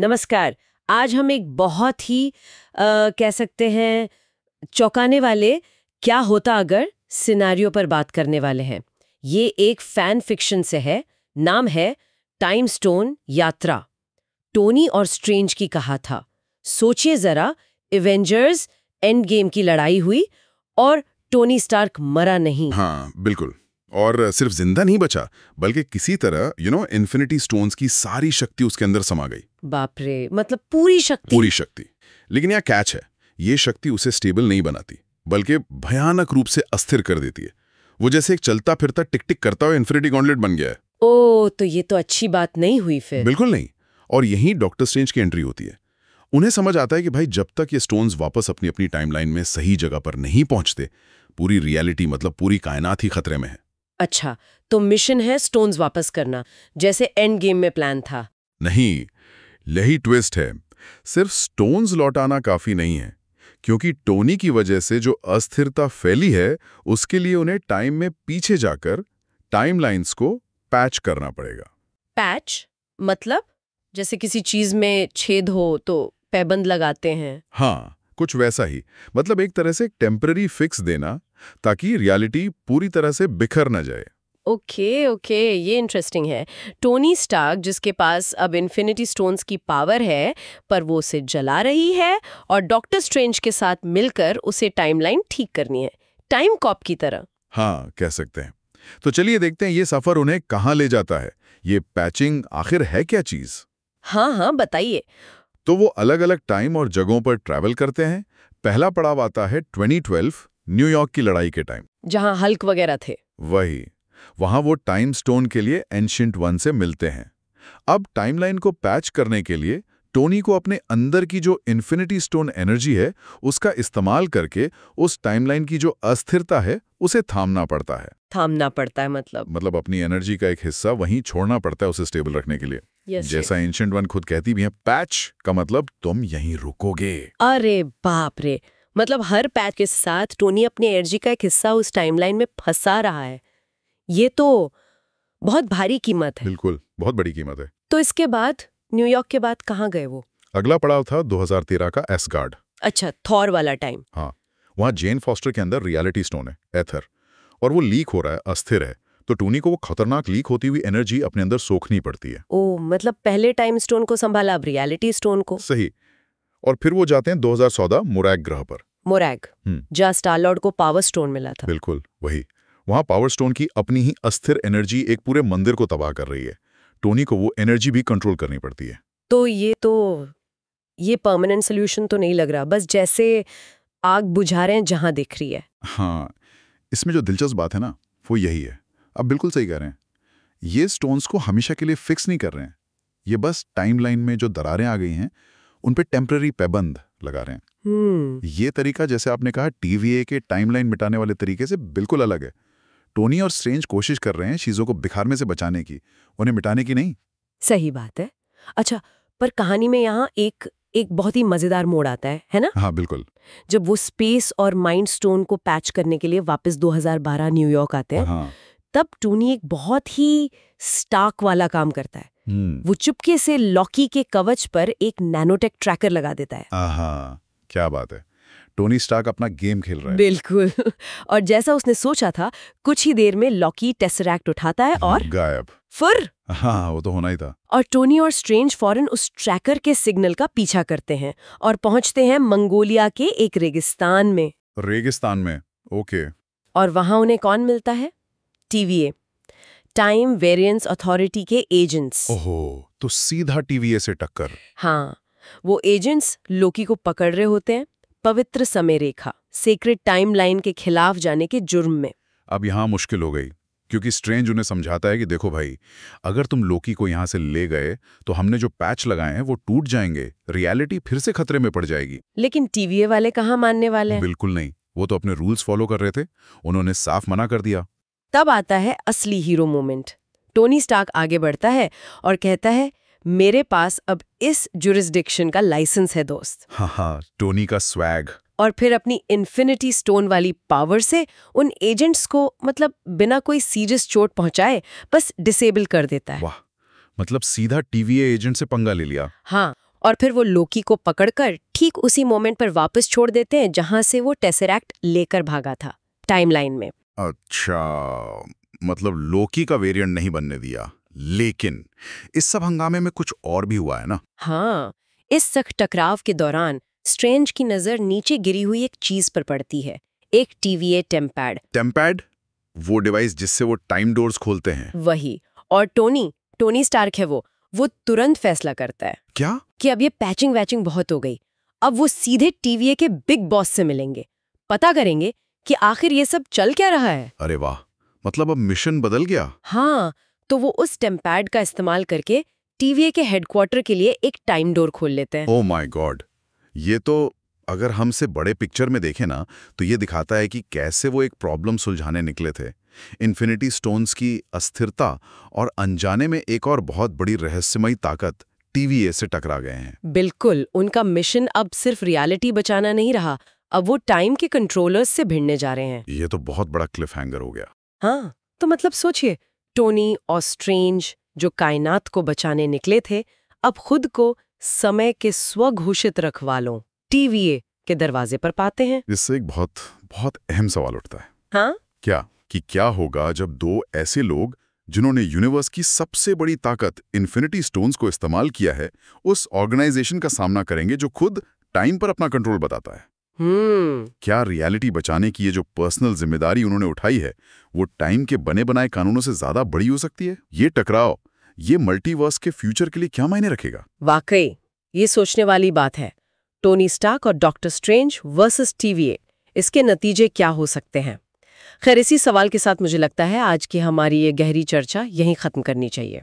नमस्कार। आज हम एक बहुत ही कह सकते हैं चौंकाने वाले क्या होता अगर सिनेरियो पर बात करने वाले हैं। ये एक फैन फिक्शन से है। नाम है टाइम स्टोन यात्रा। टोनी और स्ट्रेंज की कहा था। सोचिए जरा, एवेंजर्स एंड गेम की लड़ाई हुई और टोनी स्टार्क मरा नहीं। हाँ बिल्कुल। और सिर्फ जिंदा नहीं बचा, बल्कि किसी तरह इन्फिनिटी स्टोन्स की सारी शक्ति उसके अंदर समा गई। बाप रे, मतलब पूरी शक्ति। पूरी शक्ति। लेकिन यहाँ कैच है, ये शक्ति उसे स्टेबल नहीं बनाती, बल्कि भयानक रूप से अस्थिर कर देती है। वो जैसे एक चलता फिरता टिक टिक करता हुआ इन्फिनिटी गॉन्टलेट बन गया है। ओ, तो ये तो अच्छी बात नहीं हुई फिर। बिल्कुल नहीं। और यहीं डॉक्टर स्ट्रेंज की एंट्री होती है। उन्हें समझ आता है कि भाई जब तक ये स्टोन्स वापस अपनी अपनी टाइमलाइन में सही जगह पर नहीं पहुंचते, पूरी रियलिटी मतलब पूरी कायनात ही खतरे में है। अच्छा, तो मिशन है स्टोन्स वापस करना, जैसे एंड गेम में प्लान था। नहीं, यही ट्विस्ट है। सिर्फ स्टोन्स लौटाना काफी नहीं है, क्योंकि टोनी की वजह से जो अस्थिरता फैली है, उसके लिए उन्हें टाइम में पीछे जाकर टाइमलाइंस को पैच करना पड़ेगा। पैच मतलब जैसे किसी चीज में छेद हो तो पैबंद लगाते हैं। हाँ, कुछ वैसा ही। मतलब एक तरह से टेम्पररी फिक्स देना, ताकि रियलिटी पूरी तरह से बिखर न जाए। ओके ओके, ये इंटरेस्टिंग है। टोनी स्टार्क जिसके पास अब इन्फिनिटी स्टोन्स की पावर है, पर वो उसे जला रही है और डॉक्टर स्ट्रेंज के साथ मिलकर उसे टाइमलाइन ठीक करनी है, टाइम कॉप की तरह। हाँ, कह सकते हैं। तो चलिए देखते हैं ये सफर उन्हें कहाँ ले जाता है। ये पैचिंग आखिर है क्या चीज? हाँ हाँ, बताइए। तो वो अलग अलग टाइम और जगहों पर ट्रैवल करते हैं। पहला पड़ाव आता है 2012 न्यूयॉर्क की लड़ाई के टाइम, जहाँ हल्क वगैरह थे। वही। वहां वो टाइम स्टोन के लिए एंशिएंट वन से मिलते हैं। अब टाइमलाइन को पैच करने के लिए टोनी को अपने अंदर की जो इन्फिनिटी स्टोन एनर्जी है, उसका इस्तेमाल करके उस टाइमलाइन की जो अस्थिरता है, उसे थामना पड़ता है। थामना पड़ता है मतलब अपनी एनर्जी का एक हिस्सा वहीं छोड़ना पड़ता है उसे स्टेबल रखने के लिए। जैसा एंशिएंट वन खुद कहती भी है, पैच का मतलब तुम यहीं रुकोगे। अरे बाप रे, मतलब हर पैच के साथ टोनी अपनी एनर्जी का एक हिस्सा उस टाइमलाइन में फंसा रहा है। ये तो बहुत भारी कीमत है। बिल्कुल, बहुत बड़ी कीमत है। तो इसके बाद न्यूयॉर्क के बाद कहाँ गए वो? अगला पड़ाव था 2013 का एसगार्ड। अच्छा, थॉर वाला टाइम। हाँ, वहाँ जेन फॉस्टर के अंदर रियलिटी स्टोन है, एथर, और वो लीक हो रहा है, अस्थिर है। तो टोनी को वो खतरनाक लीक होती हुई एनर्जी अपने अंदर सोखनी पड़ती है। ओ, मतलब पहले टाइम स्टोन को संभाला, अब रियलिटी स्टोन को। सही। और फिर वो जाते हैं 2014 मोरैग ग्रह पर। मोरैग, जहाँ स्टार-लॉर्ड को पावर स्टोन मिला था। बिल्कुल वही। वहाँ पावर स्टोन की अपनी ही अस्थिर एनर्जी एक पूरे मंदिर को तबाह कर रही है। टोनी को वो एनर्जी भी कंट्रोल करनी पड़ती है। तो ये परमानेंट सोल्यूशन तो नहीं लग रहा, बस जैसे आग बुझा रहे हैं जहां दिख रही है। हाँ, इसमें जो दिलचस्प बात है ना, वो यही है। अब बिल्कुल सही कह रहे हैं। ये स्टोन्स को हमेशा के लिए फिक्स नहीं कर रहे हैं। ये बस टाइमलाइन में जो दरारें आ गई हैं, उन पे टेम्पररी पैबंद लगा रहे हैं। ये तरीका, जैसे आपने कहा, टीवीए के टाइमलाइन मिटाने वाले तरीके से बिल्कुल अलग है। टोनी और स्ट्रेंज कोशिश कर रहे हैं चीजों को बिखारने से बचाने की, उन्हें मिटाने की नहीं। सही बात है। अच्छा, पर कहानी में यहाँ एक बहुत ही मजेदार मोड़ आता है ना? हाँ बिल्कुल। जब वो स्पेस और माइंड स्टोन को पैच करने के लिए वापस 2012 न्यूयॉर्क आते हैं, हाँ। तब टोनी एक बहुत ही स्टार्क वाला काम करता है। वो चुपके से लॉकी के कवच पर एक नैनोटेक ट्रैकर लगा देता है। आहा, क्या बात है। टोनी स्टार्क अपना गेम खेल रहा है। बिल्कुल। और जैसा उसने सोचा था, कुछ ही देर में लॉकी टेसरैक्ट उठाता है और गायब। फिर हाँ, वो तो होना ही था। और टोनी और स्ट्रेंज फौरन उस ट्रैकर के सिग्नल का पीछा करते हैं और पहुंचते हैं मंगोलिया के एक रेगिस्तान में। रेगिस्तान में? ओके। और वहां उन्हें कौन मिलता है? टीवीए, टाइम वेरिएंस अथॉरिटी के एजेंट्स। ओहो, तो सीधा टीवीए से टक्कर। हाँ, वो एजेंट्स लोकी को पकड़ रहे होते हैं, पवित्र समय रेखा, सेक्रेट टाइमलाइन के खिलाफ जाने के जुर्म में। अब यहाँ मुश्किल हो गई, क्योंकि स्ट्रेंज उन्हें समझाता है कि देखो भाई, अगर तुम लोकी को यहाँ से ले गए तो हमने जो पैच लगाए हैं वो टूट जाएंगे, रियलिटी फिर से खतरे में पड़ जाएगी। लेकिन टीवीए वाले कहाँ मानने वाले हैं? बिल्कुल नहीं, वो तो अपने रूल्स फॉलो कर रहे थे। उन्होंने साफ मना कर दिया। तब आता है असली हीरो मोमेंट। टोनी स्टार्क आगे बढ़ता है और कहता है, मेरे पास अब इस जुरिस्डिक्शन का लाइसेंस है दोस्त। हाँ, टोनी का स्वैग। और फिर अपनी इन्फिनिटी स्टोन वाली पावर से उन एजेंट्स को, मतलब बिना कोई सीरियस चोट पहुंचाए, बस डिसेबल कर देता है। वाह, मतलब सीधा टीवीए एजेंट से पंगा ले लिया। हाँ, और फिर वो लोकी को पकड़कर ठीक उसी मोमेंट पर वापस छोड़ देते हैं जहां से वो टेसरैक्ट लेकर भागा था टाइमलाइन में। अच्छा, मतलब लोकी का वेरिएंट नहीं बनने दिया। लेकिन इस सब हंगामे में कुछ और भी हुआ है ना? हाँ, इस सख्त टकराव के दौरान स्ट्रेंज की नजर नीचे गिरी हुई एक चीज पर पड़ती है, एक TVA टेम्पैड। टेम्पैड? वो डिवाइस जिससे वो टाइम डोर्स खोलते हैं? वही। और टोनी स्टार्क है वो तुरंत फैसला करता है क्या? कि अब ये पैचिंग वैचिंग बहुत हो गई। अब वो सीधे TVA के बिग बॉस से मिलेंगे, पता करेंगे कि आखिर ये सब चल क्या रहा है। अरे वाह, मतलब अब मिशन बदल गया। हाँ, तो वो उस टेम्पैड का इस्तेमाल करके TVA के हेडक्वार्टर के लिए एक टाइम डोर खोल लेते हैं। ओह माय गॉड, ये तो अगर हमसे बड़े पिक्चर में देखें ना, तो ये दिखाता है कि कैसे वो एक प्रॉब्लम सुलझाने निकले थे। इन्फिनिटी स्टोन्स की अस्थिरता और अनजाने में एक और बहुत बड़ी रहस्यमयी ताकत TVA से टकरा गए हैं। बिल्कुल, उनका मिशन अब सिर्फ रियलिटी बचाना नहीं रहा, अब वो टाइम के कंट्रोलर्स से भिड़ने जा रहे हैं। ये तो बहुत बड़ा क्लिफ हैंगर हो गया। हाँ, तो मतलब सोचिए, टोनी और स्ट्रेंज जो कायनात को बचाने निकले थे, अब खुद को समय के स्वघोषित रखवालों TVA के दरवाजे पर पाते हैं। इससे एक बहुत बहुत अहम सवाल उठता है। हाँ? क्या होगा जब दो ऐसे लोग जिन्होंने यूनिवर्स की सबसे बड़ी ताकत इन्फिनिटी स्टोन्स को इस्तेमाल किया है, उस ऑर्गेनाइजेशन का सामना करेंगे जो खुद टाइम पर अपना कंट्रोल बताता है? क्या रियलिटी बचाने की ये जो पर्सनल जिम्मेदारी उन्होंने उठाई है, वो टाइम के बने बनाए कानूनों से ज्यादा बड़ी हो सकती है? ये टकराव, ये मल्टीवर्स के फ्यूचर के लिए क्या मायने रखेगा? वाकई, ये सोचने वाली बात है। टोनी स्टार्क और डॉक्टर स्ट्रेंज वर्सेस TVA, इसके नतीजे क्या हो सकते हैं? खैर, इसी सवाल के साथ मुझे लगता है आज की हमारी ये गहरी चर्चा यहीं खत्म करनी चाहिए।